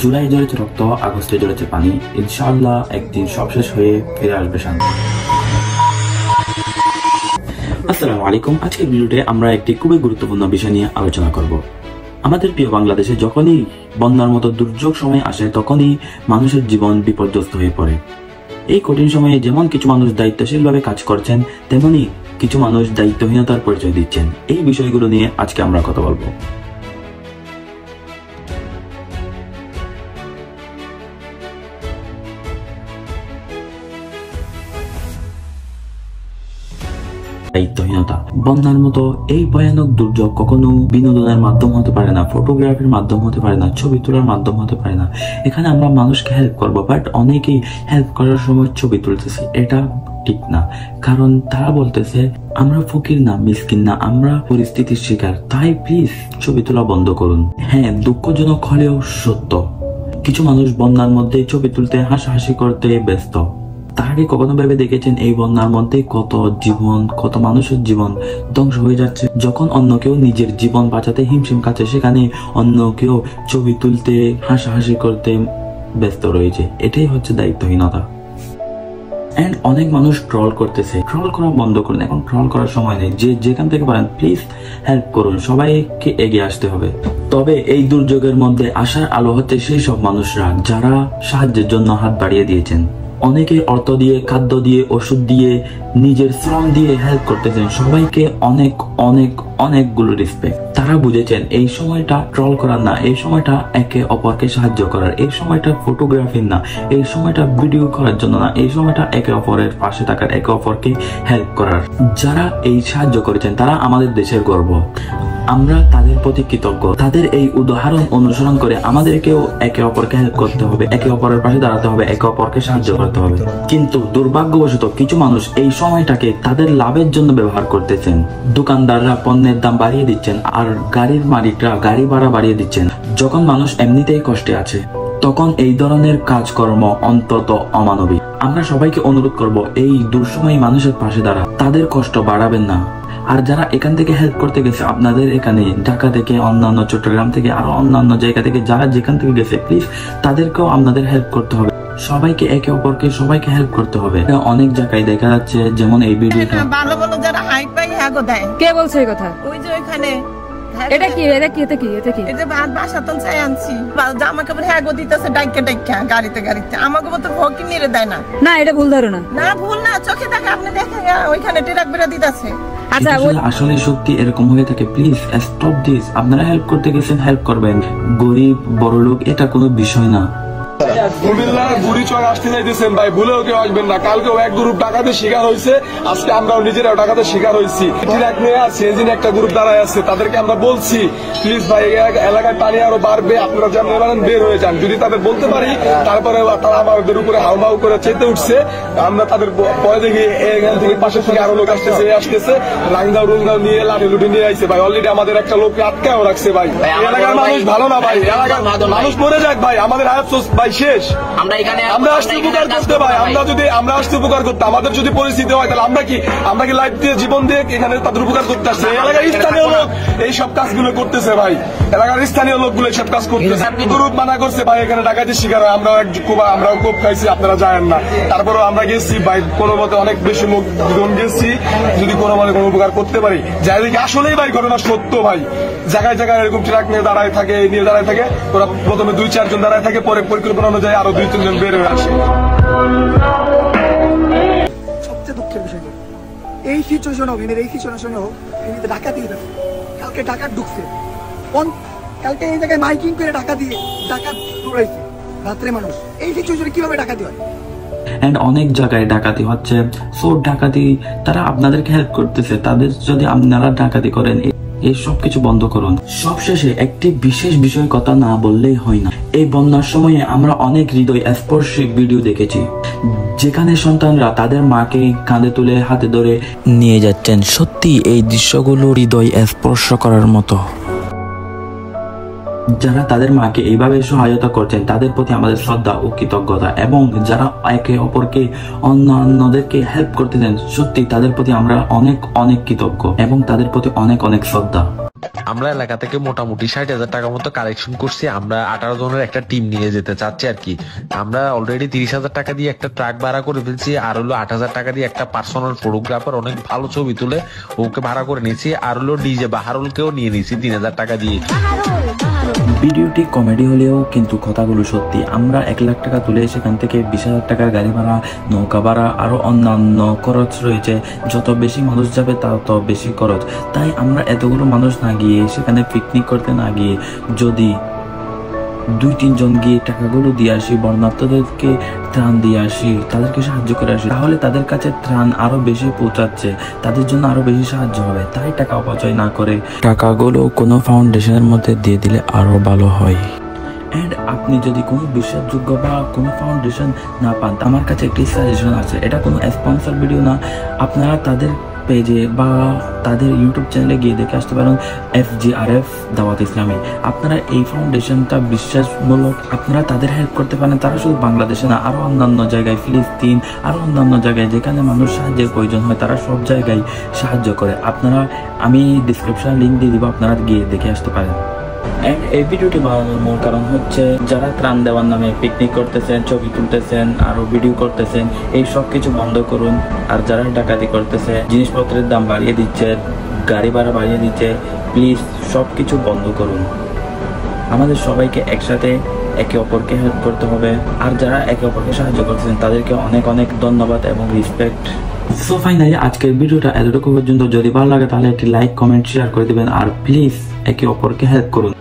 জুলাই ঝরেছে রক্ত, আগস্টে ঝরেছে পানি, ইনশাআল্লাহ একদিন সব শেষ হয়ে ফিরে আসবে শান্তি। আসসালামু আলাইকুম। আজকের ভিডিওতে আমরা একটি খুবই গুরুত্বপূর্ণ বিষয় নিয়ে আলোচনা করব। আমাদের প্রিয় বাংলাদেশে যখনই বন্যার মতো দুর্যোগ সময় আসে তখনই মানুষের জীবন বিপর্যস্ত হয়ে পড়ে। এই কঠিন সময়ে যেমন কিছু মানুষ দায়িত্বশীলভাবে কাজ করছেন, তেমনি কিছু মানুষ দায়িত্বহীনতার পরিচয় দিচ্ছেন। এই বিষয়গুলো নিয়ে আজকে আমরা কথা বলবো। দায়িত্বহীনতা। বন্যার মতো এই ভয়ানক দুর্যোগ কখনো বিনোদনের মাধ্যম হতে পারে না, ফটোগ্রাফির মাধ্যম হতে পারে না, ছবি তোলার মাধ্যম হতে পারে না। এখানে আমরা মানুষকে হেল্প করবো, বাট অনেকেই হেল্প করার সময় ছবি তুলতেছে। এটা ঠিক না, কারণ তারা বলতেছে আমরা ফকির না, মিসকিন না, আমরা পরিস্থিতির শিকার, তাই প্লিজ ছবি তোলা বন্ধ করুন। হ্যাঁ, দুঃখজনক হলেও সত্য, কিছু মানুষ বন্যার মধ্যে ছবি তুলতে, হাসাহাসি করতে ব্যস্ত। তার আগে কখনো ভেবে দেখেছেন এই বন্যার মধ্যে কত জীবন, কত মানুষের জীবন ধ্বংস হয়ে যাচ্ছে? যখন অন্য কেউ নিজের জীবন বাঁচাতে হিমশিম খাচ্ছে, সেখানে অন্য কেউ ছবি তুলতে, হাসাহাসি করতে ব্যস্ত রয়েছে। এটাই হচ্ছে দায়িত্বহীনতা। এন্ড অনেক মানুষ ট্রল করতেছে। ট্রল করা বন্ধ করুন, এখন ট্রল করার সময় নেই। যে যেখান থেকে পারেন প্লিজ হেল্প করুন, সবাইকে এগিয়ে আসতে হবে। তবে এই দুর্যোগের মধ্যে আশার আলো হচ্ছে সেই সব মানুষরা যারা সাহায্যের জন্য হাত বাড়িয়ে দিয়েছেন। অনেকে অর্থ দিয়ে, খাদ্য দিয়ে, ওষুধ দিয়ে, নিজের শ্রম দিয়ে হেল্প করতেছেন। সবাইকে অনেক অনেক অনেকগুলো রেসপেক্ট। তারা বুঝেছেন এই সময়টা ট্রল করার না, এই সময়টা একে অপরকে সাহায্য করার, এই সময়টা ফটোগ্রাফির না, এই সময়টা ভিডিও করার জন্য না, এই সময়টা একে অপরের পাশে থাকার, একে অপরকে হেল্প করার। যারা এই সাহায্য করেছেন তারা আমাদের দেশের গর্ব। আমরা তাদের প্রতি কৃতজ্ঞ। তাদের এই উদাহরণ অনুসরণ করে আমাদেরকেও একে অপরকে হেল্প করতে হবে, একে অপরের পাশে দাঁড়াতে হবে, একে অপরকে সাহায্য করতে হবে। কিন্তু দুর্ভাগ্যবশত কিছু মানুষ এই সময়টাকে তাদের লাভের জন্য ব্যবহার করতেছেন। দোকানদাররা পণ্যের দাম বাড়িয়ে দিচ্ছেন, আর গাড়ির মালিকরা গাড়ি ভাড়া বাড়িয়ে দিচ্ছেন। যখন মানুষ এমনিতেই কষ্টে আছে, তখন এই ধরনের কাজকর্ম অন্তত অমানবিক। আমরা সবাইকে অনুরোধ করব, এই দুঃসময়ে মানুষের পাশে দাঁড়া, তাদের কষ্ট বাড়াবেন না। আর যারা এখান থেকে হেল্প করতে গেছে, আপনাদের এখানে ঢাকা থেকে, অন্যান্য চট্টগ্রাম থেকে, আরো অন্যান্য জায়গা থেকে যারা যেখান থেকে গেছে, প্লিজ তাদেরকেও আপনাদের হেল্প করতে হবে। সবাইকে একে অপরকে সবাইকে হেল্প করতে হবে। অনেক জায়গায় দেখা যাচ্ছে, যেমন এই ভিডিওটা ভালো ভালো যারা হাই পাই হাগো দেয়। কে বলছে এই কথা? ওই যে ওইখানে এটা কি এটা কি এটা কি এটা কি? এই যে বাসাতন চাই আনছি, জামা কাপড় হাগো দিতেছে ডাইকা ডাইকা গাড়িতে গাড়িতে। আমাকে তো ফকির নিরে দেয় না। না, এটা ভুল ধারণা। না ভুল না, চোখে দেখে আপনি দেখেন ওইখানে ট্রাক বেরা দিতেছে। আচ্ছা, আসলে সত্যি এরকম হয়ে থাকে। Please stop this. আপনারা হেল্প করতে গেছেন, হেল্প করবেন। গরিব বড়লোক এটা কোনো বিষয় না। কুমিল্লা বুড়িচর আসতে চাইতেছেন ভাই, ভুলেও কেউ আসবেন না। কালকেও এক গ্রুপ ডাকাতের শিকার হয়েছে, আজকে আমরাও নিজেরাও ডাকাতের শিকার হয়েছি। সেদিন একটা গ্রুপ দাঁড়ায় আছে, তাদেরকে আমরা বলছি প্লিজ ভাই এলাকায় পানি আরো বাড়বে, আপনারা যেমন বের হয়ে যান। যদি তাদের বলতে পারি, তারপরে তারা আমাদের উপরে হাউমাউ করে চেতে উঠছে। আমরা তাদের পরে দেখি এখান থেকে পাশের থেকে আরো লোক আসতেছে রাংদাও রুংদাও নিয়ে লাঠি লুটি নিয়ে আইছে ভাই। অলরেডি আমাদের একটা লোককে আটকাও রাখছে ভাই। এলাকার মানুষ ভালো না ভাই, এলাকার মানুষ মরে যাক ভাই, আমাদের হায়াত ভাই শেষ। আমরা আসতে উপকার করতে ভাই, আমরা আসতে উপকার করতে, আমাদের যদি পরিস্থিতি হয় তাহলে আমরা কি লাইফ দিয়ে, জীবন দিয়ে এখানে তাদের উপকার করতে আসছে। এলাকার স্থানীয় লোক এইসব কাজগুলো করতেছে ভাই, এলাকার স্থানীয় লোকগুলো এইসব কাজ করতেছে। গ্রুপ মানা করছে ভাই এখানে ডাকাতির শিকার হয়, আমরাও কোপ খাইছি, আপনারা জানেন না। তারপরেও আমরা গেছি ভাই, কোনো মতে অনেক বেশি লোক গেছি, যদি কোনো মতে কোনো উপকার করতে পারি। যাই দেখি আসলেই ভাই ঘটনা সত্য ভাই। জায়গায় জায়গায় এরকম ট্রাক নিয়ে দাঁড়ায় থাকে, ওরা প্রথমে 2-4 জন দাঁড়ায় থাকে, পরে পরিকল্পনা অনুযায়ী আরো 2-3 জন বের হয়ে আসে। সবচেয়ে দুঃখের বিষয় এই সিচুয়েশন ডাকাতি কালকে ডাকাত ঢুকছে, কালকে এই জায়গায় মাইকিং করে ডাকাত দৌড়াইছে রাত্রে মানুষ। এই সিচুয়েশনে কিভাবে ডাকাতি হয়? এন্ড অনেক জায়গায় ডাকাতি হচ্ছে। সো ডাকাতি তারা আপনাদেরকে হেল্প করতেছে, তাদের যদি আপনারা ডাকাতি করেন, এই সবকিছু বন্ধ করুন। সবশেষে একটি বিশেষ বিষয় কথা না বললেই হয় না। এই বন্যার সময়ে আমরা অনেক হৃদয় স্পর্শী ভিডিও দেখেছি, যেখানে সন্তানরা তাদের মাকে কাঁধে তুলে হাতে ধরে নিয়ে যাচ্ছেন। সত্যি এই দৃশ্যগুলো হৃদয় স্পর্শ করার মতো। যারা তাদের মাকে এইভাবে সহায়তা করছেন তাদের প্রতি আমাদের শ্রদ্ধা ও কৃতজ্ঞতা, এবং যারা একে অপরকে অন্যদেরকে হেল্প করতেছেন সত্যি তাদের প্রতি আমরা অনেক অনেক কৃতজ্ঞ এবং তাদের প্রতি অনেক অনেক শ্রদ্ধা। আমরা এলাকা থেকে মোটামুটি 60,000 টাকা মতো কালেকশন করছি। আমরা 18 জনের একটা টিম নিয়ে যেতে চাচ্ছি আর কি। আমরা অলরেডি 30,000 টাকা দিয়ে একটা ট্রাক ভাড়া করে ফেলছি, আর হলো 8,000 টাকা দিয়ে একটা পার্সোনাল ফটোগ্রাফার অনেক ভালো ছবি তুলে ওকে ভাড়া করে নিয়েছি, আর হলো ডিজে বাহারুলকেও নিয়ে নিয়েছি 3,000 টাকা দিয়ে। ভিডিওটি কমেডি হলেও কিন্তু কথাগুলো সত্যি। আমরা 1 লাখ টাকা তুলে সেখান থেকে 20,000 টাকার গাড়ি ভাড়া, নৌকা ভাড়া, আরো অন্যান্য খরচ রয়েছে। যত বেশি মানুষ যাবে তত বেশি খরচ। তাই আমরা এতগুলো মানুষ না গিয়ে, সেখানে পিকনিক করতে না গিয়ে, যদি 2-3 জন গিয়ে টাকাগুলো দিয়ে আসি, বর্ণার্থদেরকে ত্রাণ দিয়ে আসি, তাদেরকে সাহায্য করে আসি, তাহলে তাদের কাছে ত্রাণ আরো বেশি পৌঁছাচ্ছে, তাদের জন্য আরো বেশি সাহায্য হবে। তাই টাকা অপচয় না করে টাকাগুলো কোনো ফাউন্ডেশনের মধ্যে দিয়ে দিলে আরো ভালো হয়। এন্ড আপনি যদি কোনো বিশ্বাসযোগ্য বা কোনো ফাউন্ডেশন না পান, আমার কাছে একটি সাজেশন আছে। এটা কোনো স্পন্সর ভিডিও না, আপনারা তাদের পেজে বা তাদের ইউটিউব চ্যানেলে গিয়ে দেখে আসতে পারেন, FGRF দাওয়াত ইসলামী। আপনারা এই ফাউন্ডেশনটা বিশ্বাসমূলক, আপনারা তাদের হেল্প করতে পারেন। তারা শুধু বাংলাদেশে না, আরো অন্যান্য জায়গায়, ফিলিস্তিন, আরো অন্যান্য জায়গায় যেখানে মানুষ সাহায্যের প্রয়োজন হয়, তারা সব জায়গায় সাহায্য করে। আপনারা, আমি ডিসক্রিপশন লিঙ্ক দিয়ে দিব, আপনারা গিয়ে দেখে আসতে পারেন। এন্ড এই ভিডিওটি বানানোর মূল কারণ হচ্ছে, যারা ত্রাণ দেওয়ার নামে পিকনিক করতেছেন, ছবি তুলতেছেন, আরো ভিডিও করতেছেন, এই সব কিছু বন্ধ করুন। আর যারা ডাকাতি করতেছে, জিনিসপত্রের দাম বাড়িয়ে দিচ্ছে, গাড়ি ভাড়া বাড়িয়ে দিচ্ছে, প্লিজ সব কিছু বন্ধ করুন। আমাদের সবাইকে একসাথে একে অপরকে হেল্প করতে হবে। আর যারা একে অপরকে সাহায্য করতেছেন, তাদেরকে অনেক অনেক ধন্যবাদ এবং রেসপেক্ট। সো ফাইনালি আজকের ভিডিওটা এতটুকু পর্যন্ত। যদি ভালো লাগে তাহলে একটি লাইক, কমেন্ট, শেয়ার করে দিবেন। আর প্লিজ একে অপরকে হেল্প করুন।